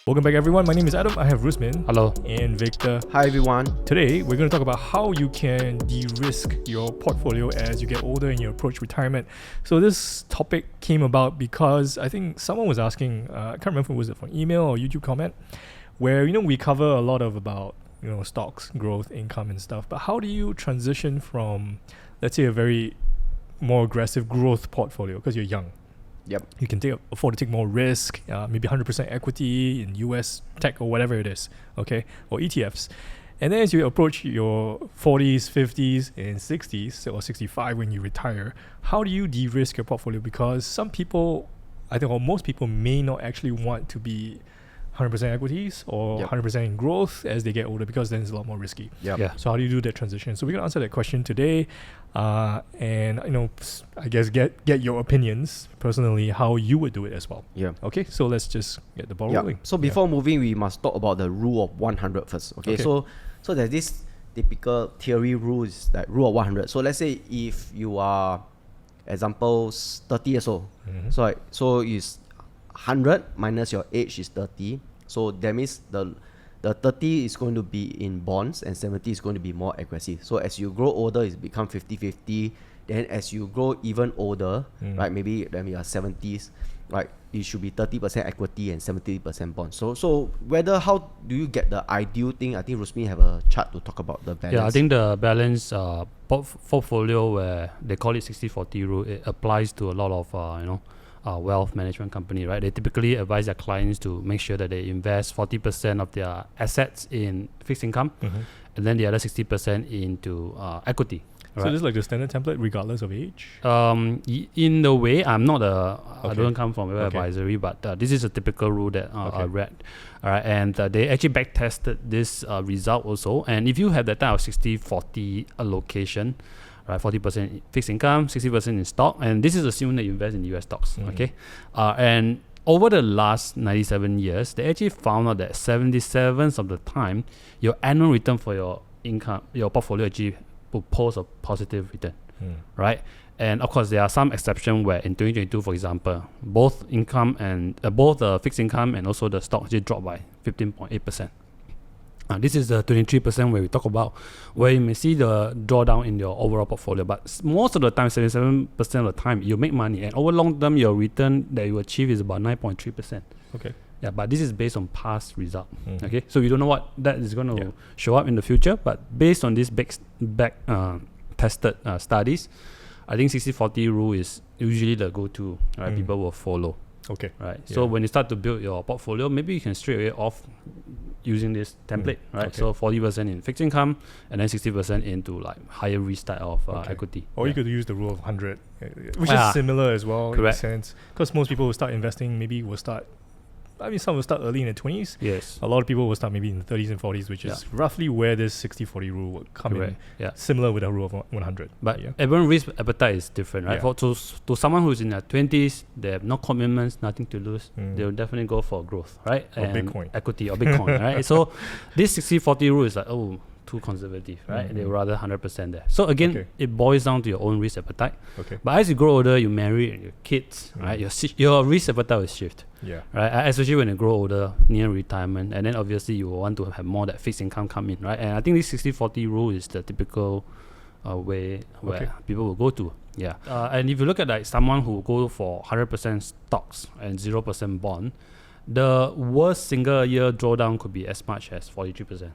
Welcome back, everyone. My name is Adam. I have Rusmin. Hello. And Victor. Hi, everyone. Today, we're going to talk about how you can de-risk your portfolio as you get older and you approach retirement. So this topic came about because I think someone was asking, I can't remember if it was from email or YouTube comment, where, we cover a lot of about, stocks, growth, income and stuff. But how do you transition from, let's say, a very more aggressive growth portfolio because you're young? Yep. You can afford to take more risk, maybe 100% equity in US tech or whatever it is, okay, or ETFs. And then as you approach your 40s, 50s, and 60s, or 65 when you retire, how do you de-risk your portfolio? Because some people, I think, or most people may not actually want to be 100% equities or 100% in growth as they get older, because then it's a lot more risky. Yeah. So how do you do that transition? So we're gonna answer that question today, and I guess get your opinions personally how you would do it as well. Yeah. Okay, so let's just get the ball rolling. So before moving, we must talk about the rule of 100 first. Okay. So there's this typical theory rules, like rule of 100. So let's say if you are, example, 30 years old. So is 100 minus your age is 30. So that means the 30 is going to be in bonds and 70 is going to be more aggressive. So as you grow older, it's become 50-50. Then as you grow even older, right, maybe when you are 70s, right, it should be 30% equity and 70% bonds. So how do you get the ideal thing? I think Rusmi have a chart to talk about the balance. Yeah, I think the balance portfolio, where they call it 60-40 rule, it applies to a lot of wealth management company, right? They typically advise their clients to make sure that they invest 40% of their assets in fixed income, and then the other 60% into equity. So this is like the standard template regardless of age? In the way, I'm not I don't come from a advisory, but this is a typical rule that I read. All right, and they actually back tested this result also. And if you have that type of 60-40 allocation, right, 40% fixed income, 60% in stock, and this is assuming that you invest in US stocks, okay? And over the last 97 years, they actually found out that 77% of the time, your annual return for your income, your portfolio actually will post a positive return, right? And of course, there are some exceptions where in 2022, for example, both income and both the fixed income and also the stock actually dropped by 15.8%. This is the 23% where we talk about, where you may see the drawdown in your overall portfolio. But most of the time, 77% of the time, you make money. And over long term, your return that you achieve is about 9.3%. Okay. Yeah, but this is based on past result. Okay, so we don't know what that is going to show up in the future. But based on these back tested studies, I think 60-40 rule is usually the go-to. Right, people will follow. Okay. Right. So when you start to build your portfolio, maybe you can straight away off using this template, right? Okay. So 40% in fixed income and then 60% into like higher risk type of equity. Or you could use the rule of 100, which is similar as well. Correct. In a sense. Because most people will start investing, some will start early in the 20s. Yes. A lot of people will start maybe in the 30s and 40s, which is roughly where this 60-40 rule will come in. Yeah. Similar with the rule of 100. But everyone's risk appetite is different, right? To someone who's in their 20s, they have no commitments, nothing to lose, they'll definitely go for growth, right? Or Bitcoin. Equity or Bitcoin, right? So this 60-40 rule is like, too conservative, right? They would rather 100% there. So again, it boils down to your own risk appetite. Okay. But as you grow older, you marry and your kids, right? Your risk appetite will shift. Yeah. Right. Especially when you grow older, near retirement, and then obviously you will want to have more that fixed income come in, right? And I think this 60-40 rule is the typical way where people will go to. Yeah. And if you look at like someone who go for 100% stocks and 0% bond, the worst single year drawdown could be as much as 43%.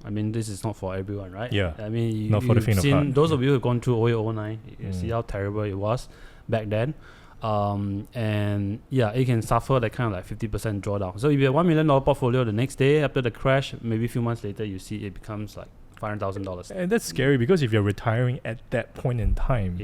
I mean, this is not for everyone, right? Yeah. I mean, not for the faint of heart. Those of you who've gone through 0809, you see how terrible it was back then. And it can suffer that kind of like 50% drawdown. So if you have $1 million portfolio, the next day after the crash, maybe a few months later, you see it becomes like $500,000. And that's scary because if you're retiring at that point in time,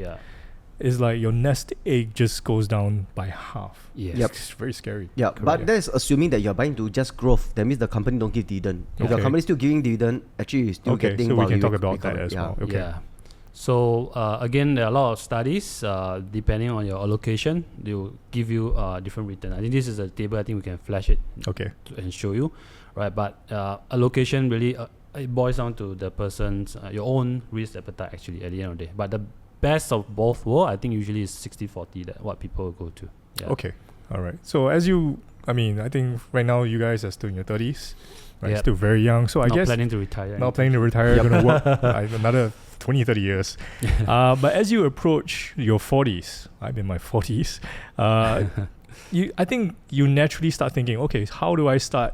it's like your nest egg just goes down by half. Yes. It's very scary. Yeah, but that's assuming that you're buying to just growth. That means the company don't give dividend. If the company is still giving dividend, actually you're still getting. So we can talk about that as well. Okay. Yeah. So again, there are a lot of studies. Depending on your allocation, they will give you different return. I think this is a table. I think we can flash it. And show you, right? But allocation really it boils down to the person's your own risk appetite actually at the end of the day. But the best of both worlds, I think usually is 60-40 that what people go to. Okay. All right. So as you I mean, I think right now you guys are still in your 30s, right? Yep. Still very young. So I Not guess planning to retire. not planning to retire, going to work another 20, 30 years. But as you approach your 40s, I'm in my 40s, I think you naturally start thinking, okay, how do I start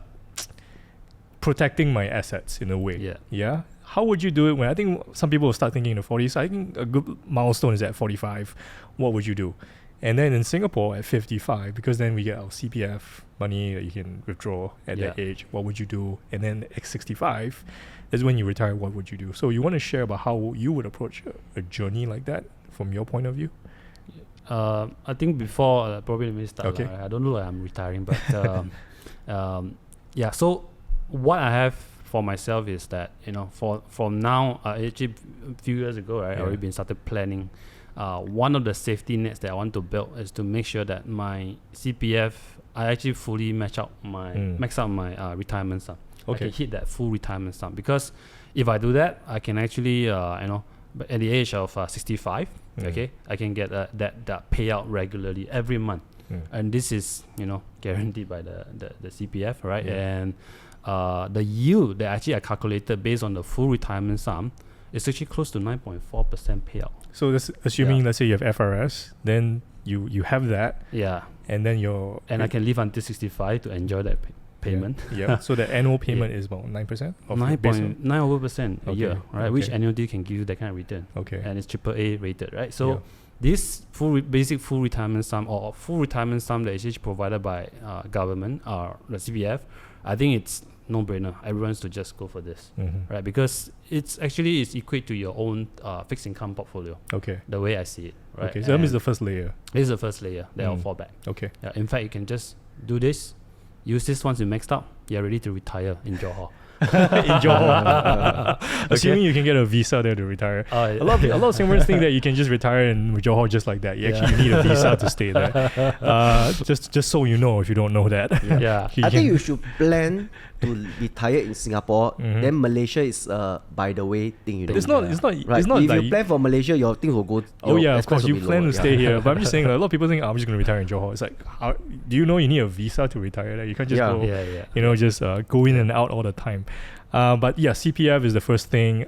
protecting my assets in a way? Yeah. Yeah. How would you do it when I think some people will start thinking in the 40s? I think a good milestone is at 45. What would you do? And then in Singapore at 55, because then we get our CPF money that you can withdraw at that age. What would you do? And then at 65 is when you retire. What would you do? So you want to share about how you would approach a journey like that from your point of view? I think before probably let me start. Okay. I don't know like I'm retiring, but yeah. So what I have for myself is that from now, actually a few years ago, right, I already been started planning. One of the safety nets that I want to build is to make sure that my CPF, I actually fully max out my retirement sum. I can hit that full retirement sum, because if I do that, I can actually but at the age of 65, okay, I can get that payout regularly every month, and this is guaranteed by the CPF, right? And the yield that actually I calculated based on the full retirement sum is actually close to 9.4% payout. So that's assuming, let's say you have FRS, then you have that. Yeah. And then I can live until 65 to enjoy that payment. Yeah. So the annual payment is about 9%? 9.9% a year, right? Okay. Which annuity can give you that kind of return. Okay. And it's AAA rated, right? So this basic full retirement sum or full retirement sum that is actually provided by government or the CPF, I think it's no-brainer. Everyone's to just go for this, right? Because it's equate to your own fixed income portfolio. Okay. The way I see it, right? Okay. So that is the first layer. This is the first layer that I'll fall back. Okay. Yeah. In fact, you can just do this, use this once you maxed out. You're ready to retire in Johor. In Johor. Assuming you can get a visa there to retire. A lot of Singaporeans think that you can just retire in Johor just like that. You actually need a visa to stay there. Just so you know, if you don't know that. I think you should plan to retire in Singapore. Then Malaysia is by the way thing. It's not. Right. It's not. If like you plan for Malaysia, your things will go. Of course you plan to stay here. But I'm just saying, a lot of people think I'm just going to retire in Johor. It's like, do you know you need a visa to retire there? You can't just go. Just go in and out all the time. But yeah, CPF is the first thing.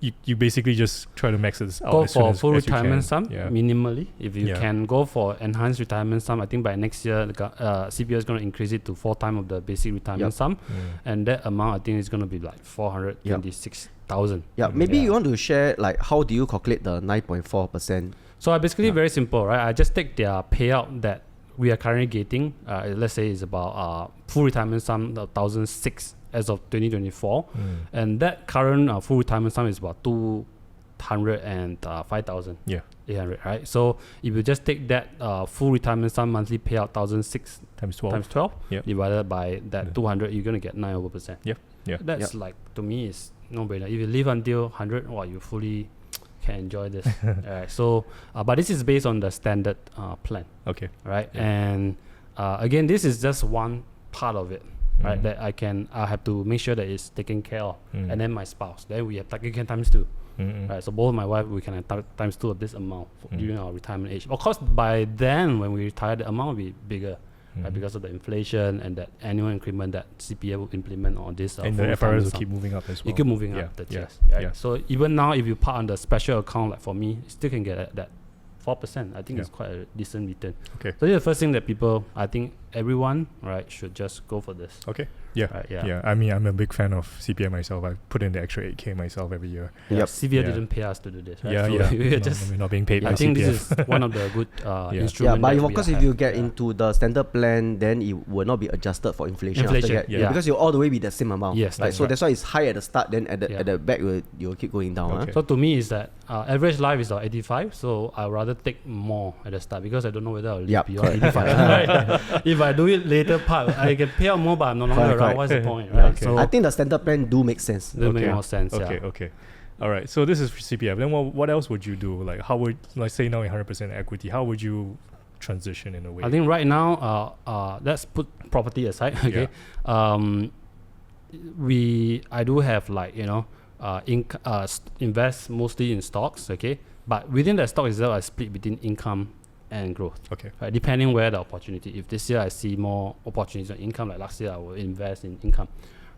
You basically just try to max it out. Go as soon for as full you retirement can. sum minimally. If you can go for enhanced retirement sum, I think by next year the CPF is going to increase it to 4 times of the basic retirement sum, and that amount I think is going to be like 426,000. Yeah, maybe you want to share like how do you calculate the 9.4%? So I basically very simple, right? I just take their payout that we are currently getting. Let's say it's about full retirement sum 1,006 as of 2024, and that current full retirement sum is about 205,000. 800, right? So if you just take that full retirement sum monthly payout 1,006 times 12, divided by that 200, you're gonna get 9%. That's like, to me, is no brainer. If you live until 100, you fully can enjoy this. Alright, so but this is based on the standard plan. Okay. Right. And again, this is just one part of it. Right, that I have to make sure that it's taken care of, and then my spouse. Then we have times 2. Right, so both my wife, we can have times 2 of this amount during our retirement age. Of course, by then when we retire, the amount will be bigger, right, because of the inflation and that annual increment that CPF will implement on this. And the FRS will keep moving up as well. You keep moving up the chest. Right? So even now, if you park on the special account, like for me, you still can get that 4%. I think it's quite a decent return. Okay. So this is the first thing that people, I think everyone, right, should just go for this. Okay. Yeah. Right, yeah. I mean, I'm a big fan of CPF myself. I put in the extra 8K myself every year. CPF didn't pay us to do this. Right? We're not being paid by CPF. I think this is one of the good instruments. Yeah, but of course, if you get into the standard plan, then it will not be adjusted for inflation. After that. Because you'll all the way be the same amount. Yes. Right? So that's why it's high at the start, then at the back, you'll keep going down. Okay. So to me, is that average life is 85, so I'd rather take more at the start because I don't know whether I'll live beyond 85. Right? If I do it later part, I can pay out more, but I'm no longer around. What's the point? Right? So I think the standard plan do make sense. They make more sense. Okay. All right. So this is for CPF. Then what else would you do? Like how would, like say now in 100% equity, how would you transition in a way? I think right now, let's put property aside. Okay. I do have like invest mostly in stocks. Okay. But within that stock itself, I split between income and growth. Okay. Right, depending where the opportunity. If this year I see more opportunities on income, like last year I will invest in income.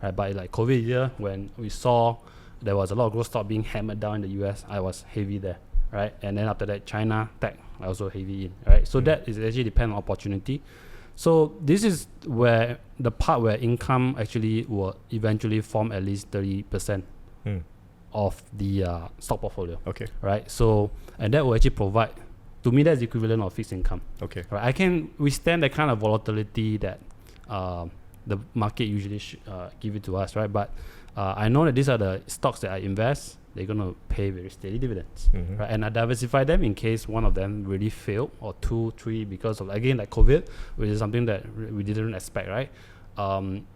Right, but like COVID year, when we saw there was a lot of growth stock being hammered down in the US, I was heavy there. Right, and then after that, China tech, I also heavy in. Right, so that is actually depend on opportunity. So this is where the part where income actually will eventually form at least 30% of the stock portfolio. Okay. Right. So and that will actually provide, to me, that's the equivalent of fixed income. Okay. Right. I can withstand the kind of volatility that the market usually give it to us. Right. But I know that these are the stocks that I invest. They're going to pay very steady dividends. Right? And I diversify them in case one of them really failed, or 2, 3, because of, again, like COVID, which is something that we didn't expect, right?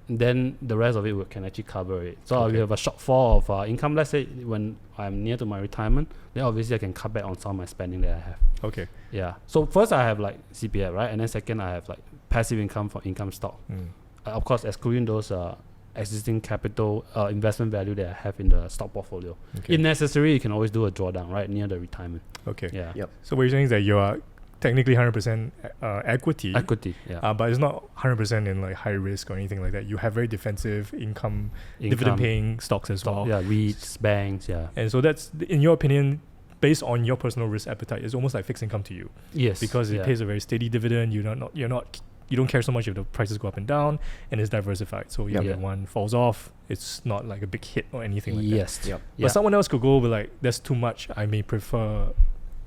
Then the rest of it can actually cover it. So we have a shortfall of income. Let's say when I'm near to my retirement, then obviously I can cut back on some of my spending that I have. Okay. Yeah. So first I have like CPF, right? And then second I have like passive income from income stock. Of course, excluding those existing capital investment value that I have in the stock portfolio. Okay. If necessary, you can always do a drawdown right near the retirement. Okay. Yeah. Yep. So what you're saying is that you are technically 100% equity. Equity, yeah. But it's not 100% in like high risk or anything like that. You have very defensive income. Dividend paying stocks as well. Yeah, REITs, banks, yeah. And so that's, in your opinion, based on your personal risk appetite, it's almost like fixed income to you. Yes. Because it pays a very steady dividend. You don't care so much if the prices go up and down, and it's diversified. So if one falls off, it's not like a big hit or anything like that. Yes. Yep. But someone else could go with like, that's too much. I may prefer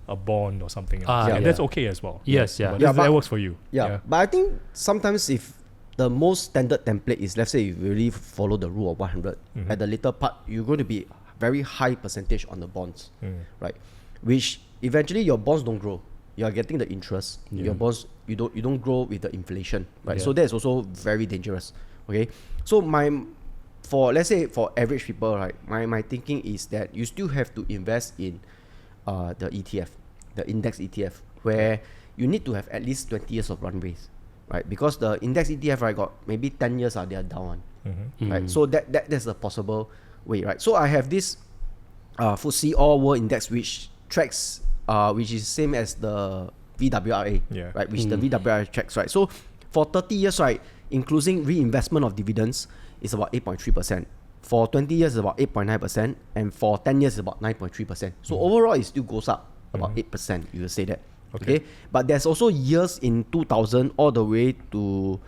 a bond or something else. And that's okay as well. Yes, yeah. But that works for you. Yeah. But I think sometimes if the most standard template is, let's say you really follow the rule of 100, at the later part, you're going to be very high percentage on the bonds, right? Which eventually your bonds don't grow. You are getting the interest. Your bonds, you don't grow with the inflation, right? So that's also very dangerous. Okay. So let's say for average people, right? My thinking is that you still have to invest in the ETF, the index ETF, where you need to have at least 20 years of runways, right? Because the index ETF, right, got maybe 10 years they are down, right? So that's a possible way, right? So I have this FTSE All World Index, which tracks which is same as the VWRA, right? Which the VWRA tracks, right? So for 30 years, right, including reinvestment of dividends, is about 8.3%. For 20 years, it's about 8.9%, and for 10 years, it's about 9.3%. So overall, it still goes up about 8%. You will say that, okay? But there's also years in 2000 all the way to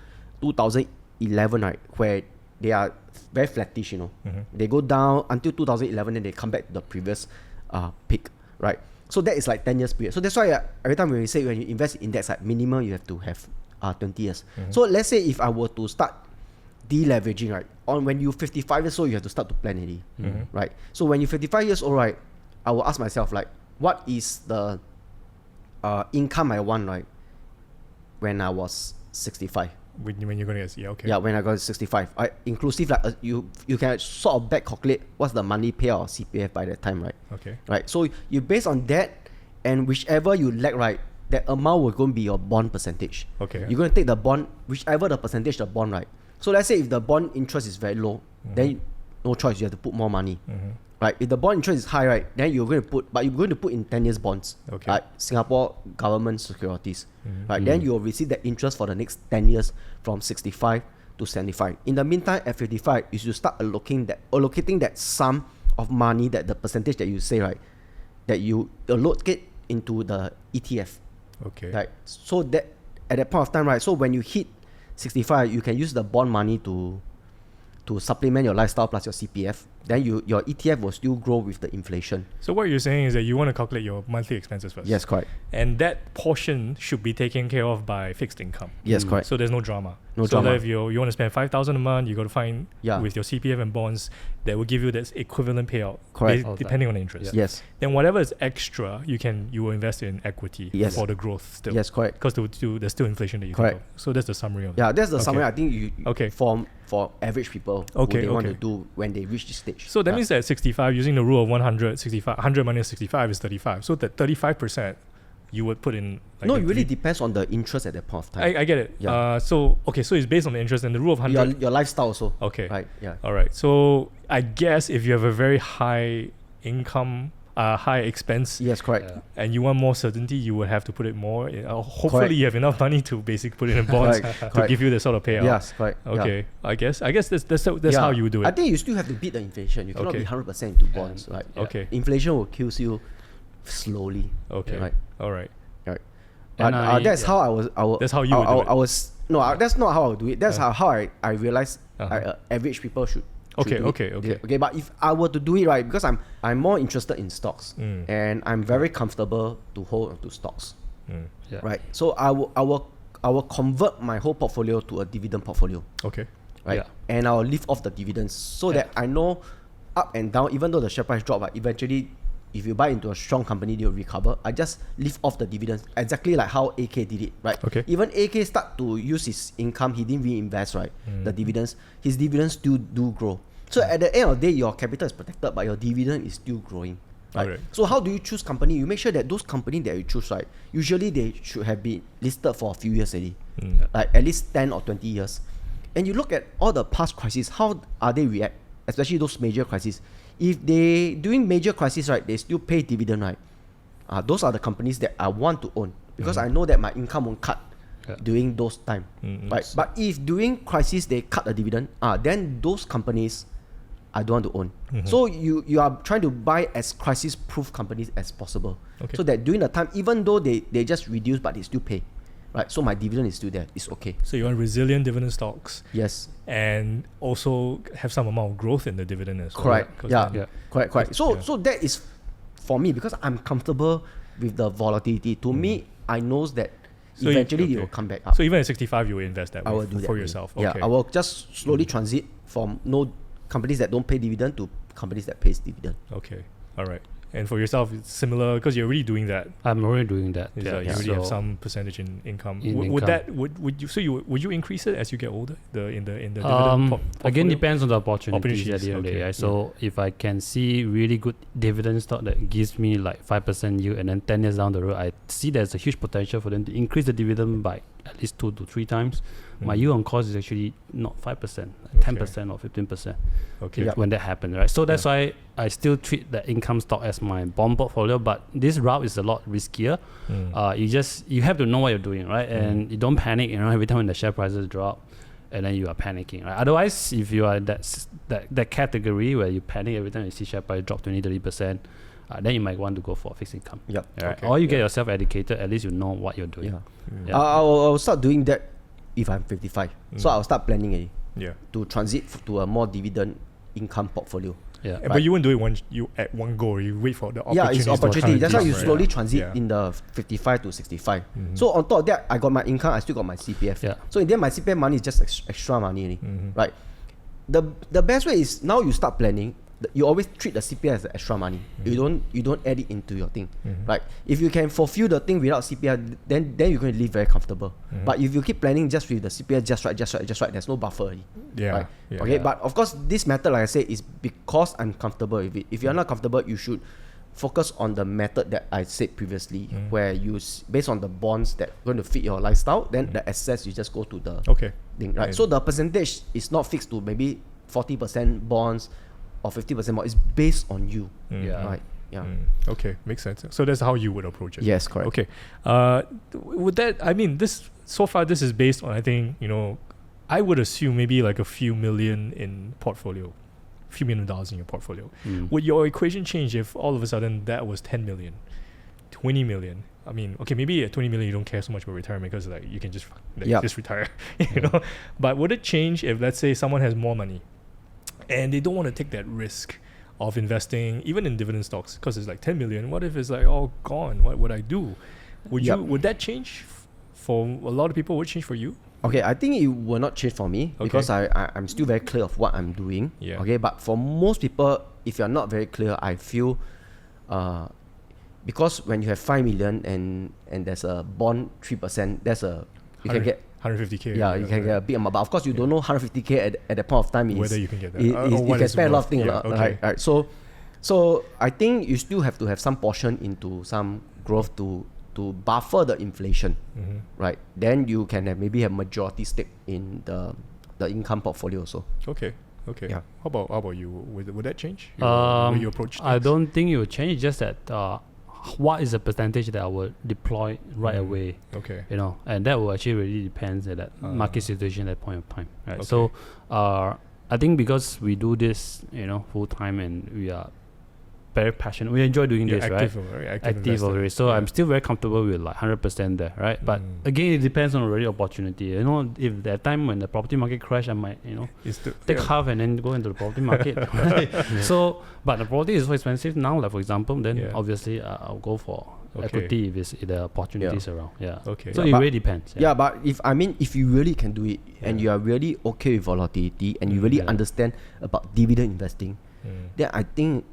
2011, right, where they are very flattish. They go down until 2011, and they come back to the previous peak, right? So that is like 10 years period. So that's why every time when we say when you invest in index, like minimum you have to have 20 years. So let's say if I were to start deleveraging, right, on when you're 55 years old, you have to start to plan already, right? So when you're 55 years old, right, I will ask myself, like, what is the income I want, right, when I was 65? When you're going to get, Yeah, when I got 65. Inclusive, like you can sort of back calculate what's the money payout or CPF by that time, right? Okay. Right. So you based on that, and whichever you lack, right, that amount will going to be your bond percentage. Okay. You're going to take the bond, whichever the percentage the bond, right? So let's say if the bond interest is very low, then no choice, you have to put more money. Right? If the bond interest is high, right, then you're going to put in 10 years bonds, like Singapore government securities, right? Then you will receive the interest for the next 10 years from 65 to 75. In the meantime, at 55, you should start allocating that sum of money, that the percentage that you say, right, that you allocate into the ETF. Okay. Right? So that at that point of time, right, so when you hit 65, you can use the bond money to supplement your lifestyle plus your CPF. Then your ETF will still grow with the inflation. So what you're saying is that you want to calculate your monthly expenses first. Yes, correct. And that portion should be taken care of by fixed income. Yes, correct. So there's no drama. No so drama. That if you want to spend 5,000 a month, you got to find with your CPF and bonds that will give you this equivalent payout. Correct. Depending on the interest. Yes. Then whatever is extra, you will invest in equity for the growth still. Yes, correct. Because there's still inflation that you correct. can go. So that's the summary of it. Yeah, that's the summary I think you for average people who they want to do when they reach this stage. So that means that 65, using the rule of 100, 100 minus 65 is 35. So that 35% you would put in. Like it really depends on the interest at that point of time. I get it. Yeah. So it's based on the interest and the rule of 100. Your lifestyle also. Okay. Right. Yeah. All right. So I guess if you have a very high income, high expense. Yes, correct. Yeah. And you want more certainty, you would have to put it more. Hopefully, Correct. you have enough money to basically put it in bonds to give you the sort of payout. Yes, correct. Yeah. Okay, I guess that's Yeah. how you do it. I think you still have to beat the inflation. You cannot Okay. be 100% into bonds, right? Yeah. Okay. Inflation will kill you slowly. Okay. Right. All right. Right. And But that's how I was. That's how you would do it. I was. No, that's not how I would do it. That's how I realized Uh-huh. average people should. Okay, do it. okay, okay. Okay, but if I were to do it right, because I'm more interested in stocks, and I'm very comfortable to hold onto stocks, Yeah. right? So I will convert my whole portfolio to a dividend portfolio, Okay. right? Yeah. And I'll leave off the dividends so that I know up and down, even though the share price drop, but eventually, if you buy into a strong company, they'll recover. I just leave off the dividends, exactly like how AK did it, right? Okay. Even AK start to use his income, he didn't reinvest, right? The dividends, his dividends still do grow. So at the end of the day, your capital is protected, but your dividend is still growing. Right? Alright. So how do you choose company? You make sure that those companies that you choose, right, usually they should have been listed for a few years already, like at least 10 or 20 years. And you look at all the past crises, how are they react, especially those major crises. If they during major crises, right, they still pay dividend, right? Those are the companies that I want to own because I know that my income won't cut during those time, right? But if during crisis they cut a dividend, then those companies I don't want to own. So you are trying to buy as crisis-proof companies as possible, Okay. so that during the time, even though they just reduce, but they still pay, right? So my dividend is still there. It's okay. So you want resilient dividend stocks Yes. and also have some amount of growth in the dividend as well. Correct. right? 'Cause Yeah. then- Yeah. Correct. So Yeah. so that is for me because I'm comfortable with the volatility. To me, I knows that So eventually it okay. will come back up. So even at 65, you will invest that I way will do that for way. yourself. Yeah, Okay. I will just slowly transit from no companies that don't pay dividend to companies that pays dividend. Okay. All right. And for yourself, it's similar because you're already doing that. I'm already doing that. Is Yeah. that you already have So- some percentage in income. In Would income. that would you so you would you increase it as you get older? In the dividend Again, portfolio? depends on the opportunities at the end of the okay, day. Right? So if I can see really good dividend stock that gives me like 5% yield, and then 10 years down the road, I see there's a huge potential for them to increase the dividend by at least 2 to 3 times. My yield on cost is actually not 5%, 10% or 15%. Okay. When that happens, right? So that's why I still treat the income stock as my bond portfolio, but this route is a lot riskier. You have to know what you're doing, right? And you don't panic, every time when the share prices drop, and then you are panicking, right? Otherwise, if you are that category where you panic every time you see share price drop 20-30%, then you might want to go for fixed income. Yep. Right? Okay. Or you get yourself educated, at least you know what you're doing. Yeah. I'll start doing that if I'm 55. So I'll start planning it Yeah. to transit to a more dividend income portfolio. Yeah. But you won't do it at one go. You wait for the Yeah, opportunity. it's opportunity. That's why you right? slowly transit Yeah. in the 55 to 65. So on top of that, I got my income. I still got my CPF. Yeah. So in the end, my CPF money is just extra money, right? The best way is now you start planning. You always treat the CPF as extra money. You don't add it into your thing, right? If you can fulfill the thing without CPF, then you're going to live very comfortable. But if you keep planning just with the CPF just right, there's no buffer already. Yeah. Right? Yeah. Okay. But of course, this method, like I said, is because I'm comfortable with it. If you're not comfortable, you should focus on the method that I said previously, where you based on the bonds that are going to fit your lifestyle, then the excess you just go to the Okay. thing, right? So the percentage is not fixed to maybe 40% bonds or 50% bonds. It's based on you, Yeah. right? Yeah. Okay, makes sense. So that's how you would approach it. Yes, correct. Okay. Would that? I mean, this so far this is based on, I think, I would assume maybe like a few million in portfolio, few $1 million in your portfolio. Would your equation change if all of a sudden that was 10 million, 20 million? I mean, okay, maybe at 20 million you don't care so much about retirement because like you can just just retire, you know. But would it change if, let's say, someone has more money and they don't want to take that risk of investing even in dividend stocks because it's like 10 million? What if it's like all gone? What would I do? Would that change for a lot of people? Would it change for you? Okay, I think it will not change for me because I'm still very clear of what I'm doing. Yeah. Okay, but for most people, if you're not very clear, I feel because when you have 5 million and there's a bond 3%, you can get 150k. you can get a big amount. But of course, you don't know 150k at that point of time is whether you can get that. You can spend a lot of things, Okay. right? So I think you still have to have some portion into some growth to buffer the inflation, right? Then you can maybe have majority stake in the income portfolio also. Okay. Okay. Yeah. How about you? Would that change? Your way you approach I things? don't think it will change. It's just that what is the percentage that I will deploy right away? Okay. You know, and that will actually really depends at that market situation at that point of time. Right. Okay. So I think because we do this, you know, full time and we are very passionate. We enjoy doing this, right? Very Active investor. already. So I'm still very comfortable with like 100% there, right? But again, it depends on already opportunity. You know, if that time when the property market crash, I might, you know, take half and then go into the property market. Right? So, but the property is so expensive now. Like for example, then obviously I'll go for equity if the opportunities around. Yeah. Okay. So it really depends. Yeah, but if you really can do it and you are really okay with volatility and you really understand about dividend investing, then I think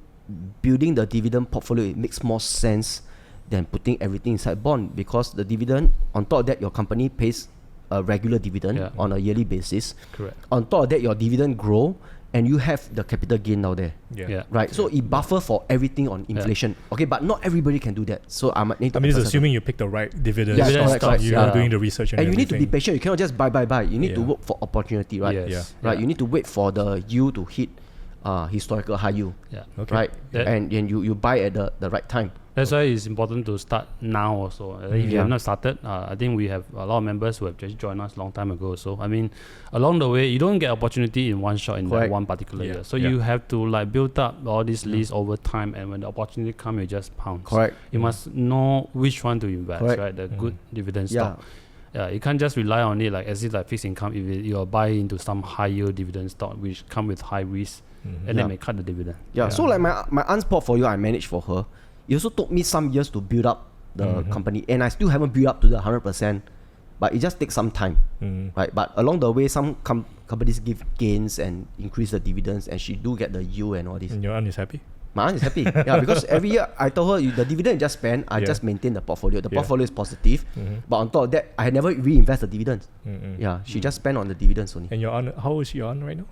building the dividend portfolio, it makes more sense than putting everything inside bond, because the dividend, on top of that, your company pays a regular dividend on a yearly basis. Correct. On top of that, your dividend grow and you have the capital gain now there. Right. So it buffer for everything on inflation. Okay, but not everybody can do that. So I might need to it's assuming you pick the right dividends. correct. You're doing the research and you need to be everything. patient. You cannot just buy. You need to work for opportunity, right? Yes. Right. You need to wait for the yield to hit historical high yield. Okay. Right. And you buy at the right time. That's why it's important to start now also. If you have not started, I think we have a lot of members who have just joined us a long time ago. So I mean, along the way, you don't get opportunity in one shot in that one particular year. So you have to like build up all these lists over time, and when the opportunity comes, you just pounce. Correct. You must know which one to invest, right? The good dividend stock. Yeah, you can't just rely on it like as if like fixed income. If you are buying into some high yield dividend stock which come with high risk, and then may cut the dividend. So like my aunt's portfolio I managed for her. It also took me some years to build up the company, and I still haven't built up to the 100%, but it just takes some time, right? But along the way, some companies give gains and increase the dividends, and she do get the yield and all this. And your aunt is happy? My aunt is happy, because every year I told her the dividend just spend, I just maintain the portfolio. The portfolio is positive, but on top of that, I never reinvest the dividends. She just spend on the dividends only. And your aunt, how old is your aunt right now?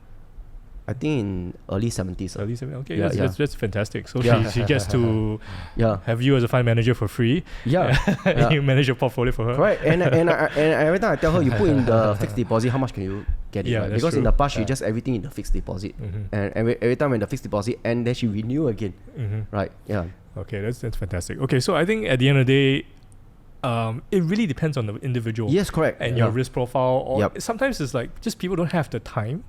I think in early 70s. Early 70s. Okay, that's fantastic. So she gets to have you as a fund manager for free. And you manage your portfolio for her. Correct. And every time I tell her, you put in the fixed deposit, how much can you get it? Right? Because in the past, she just everything in the fixed deposit. And every time when the fixed deposit, and then she renew again. Right. Yeah. Okay, that's fantastic. Okay, so I think at the end of the day, it really depends on the individual. Yes, correct. And your risk profile. Or sometimes it's like just people don't have the time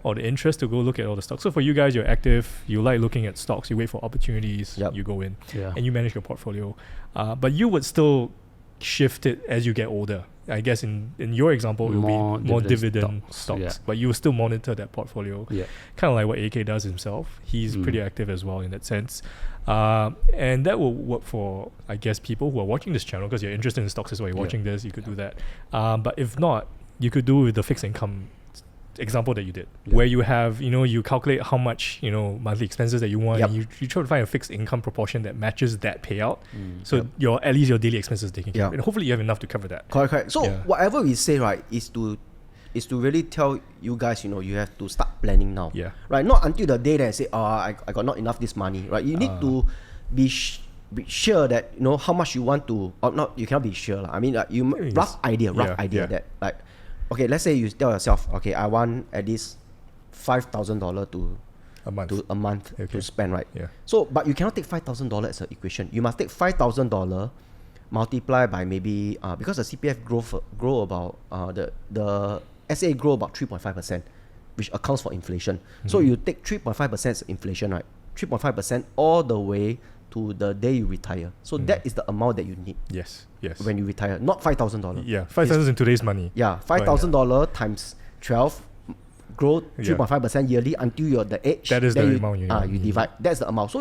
or the interest to go look at all the stocks. So for you guys, you're active. You like looking at stocks. You wait for opportunities. You go in and you manage your portfolio. But you would still shift it as you get older. I guess in your example, it will be more dividend stocks. But you will still monitor that portfolio. Kind of like what AK does himself. He's pretty active as well in that sense. And that will work for, I guess, people who are watching this channel, because you're interested in stocks as well. You're watching this, you could do that. But if not, you could do with the fixed income example that you did, where you have, you calculate how much, monthly expenses that you want, and you try to find a fixed income proportion that matches that payout. So at least your daily expenses taken care of. And hopefully you have enough to cover that. Correct. So whatever we say, right, is to really tell you guys, you have to start planning now. Right? Not until the day that I say, I got not enough this money, right? You need to be sure that, how much you want to, or not, you cannot be sure. I mean, rough idea that, like, okay, let's say you tell yourself, okay, I want at least $5,000 to a month to spend, right? So, but you cannot take $5,000 as an equation. You must take $5,000 multiply by maybe, because the CPF grow about, the SA grow about 3.5%, which accounts for inflation. So you take 3.5% as inflation, right? 3.5% all the way to the day you retire. So that is the amount that you need. Yes. When you retire, not $5,000. Yeah, $5,000 in today's money. Yeah, $5,000 times 12, grow 3.5% yearly until you're the age. That is the amount you need. You divide. That's the amount. So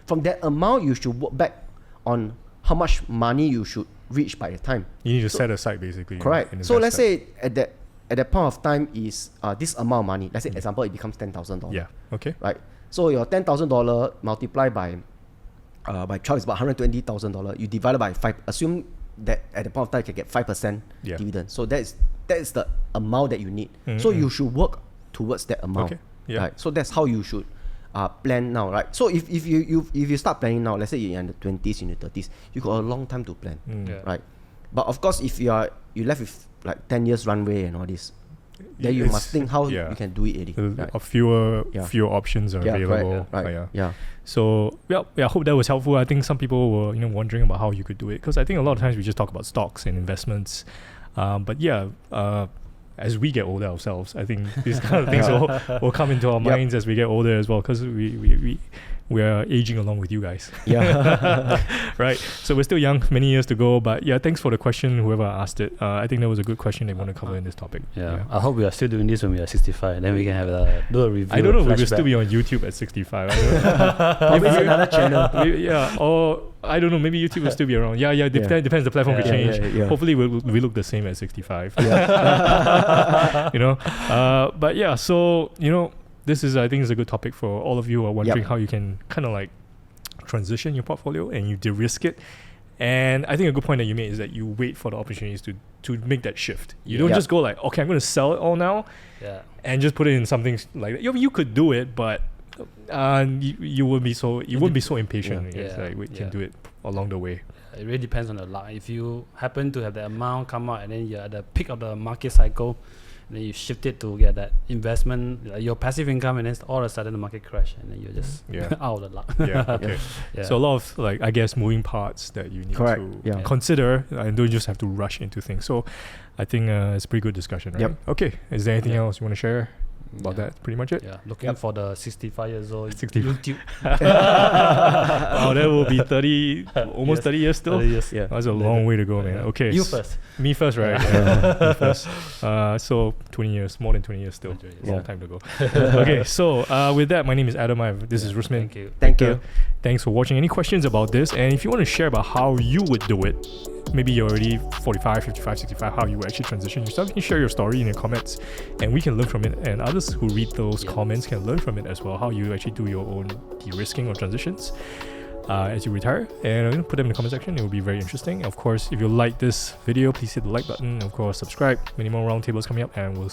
from that amount, you should work back on how much money you should reach by the time. You need to set aside, basically. Correct. So let's say at that point of time is this amount of money. Let's say example, it becomes $10,000. Yeah. Okay. Right. So your $10,000 multiplied by 12 is about $120,000. You divide it by 5. Assume that at the point of time you can get 5% dividend. So that is the amount that you need. So you should work towards that amount. Okay. Right. So that's how you should plan now, right? So if you start planning now, let's say you're in the 20s, in the 30s, you got a long time to plan, right? But of course, if you left with like 10 years runway and all this, then you must think how yeah. you can do it, Eddie. Right. Fewer options are available. Right. Yeah. So I hope that was helpful. I think some people were wondering about how you could do it, because I think a lot of times we just talk about stocks and investments, but as we get older ourselves, I think these kind of things will come into our minds as we get older as well, because we are aging along with you guys. Yeah. Right. So we're still young, many years to go. But yeah, thanks for the question, whoever asked it. I think that was a good question they want to cover in this topic. Yeah. I hope we are still doing this when we are 65. Then we can have do a review. I don't know if we'll still be on YouTube at 65. Maybe it's another channel. Or I don't know, maybe YouTube will still be around. Depends. The platform could change. Hopefully we look the same at 65. But yeah, so this is, I think, is a good topic for all of you who are wondering how you can kind of like transition your portfolio and you de-risk it. And I think a good point that you made is that you wait for the opportunities to make that shift. You don't just go like, okay, I'm going to sell it all now and just put it in something like that. You could do it, but you wouldn't be so impatient. It's like we can do it along the way. It really depends on the luck. If you happen to have the amount come out and then you're at the peak of the market cycle, and then you shift it to get that investment, your passive income, and then all of a sudden the market crash, and then you're just out of the luck. Okay. So a lot of I guess moving parts that you need to consider, and don't just have to rush into things. So I think it's a pretty good discussion, right? Okay. Is there anything else you want to share about that? Pretty much it. Yeah. Looking for the 65 years old 65. YouTube. Wow, that will be almost 30 years still. 30 years. Yeah. That's a long way to go, man. Okay. You first. Me first, right? Me first. So 20 years, more than 20 years still. Long time to go. Okay, so with that, my name is Adam. This is Rusmin. Thank you. Thanks for watching. Any questions about this? And if you want to share about how you would do it, maybe you're already 45, 55, 65, how you would actually transition yourself, you can share your story in the comments and we can learn from it. And others who read those comments can learn from it as well, how you actually do your own de-risking or transitions as you retire. And put them in the comment section. It will be very interesting. Of course, if you like this video, please hit the like button. Of course, subscribe. Many more roundtables coming up, and we'll see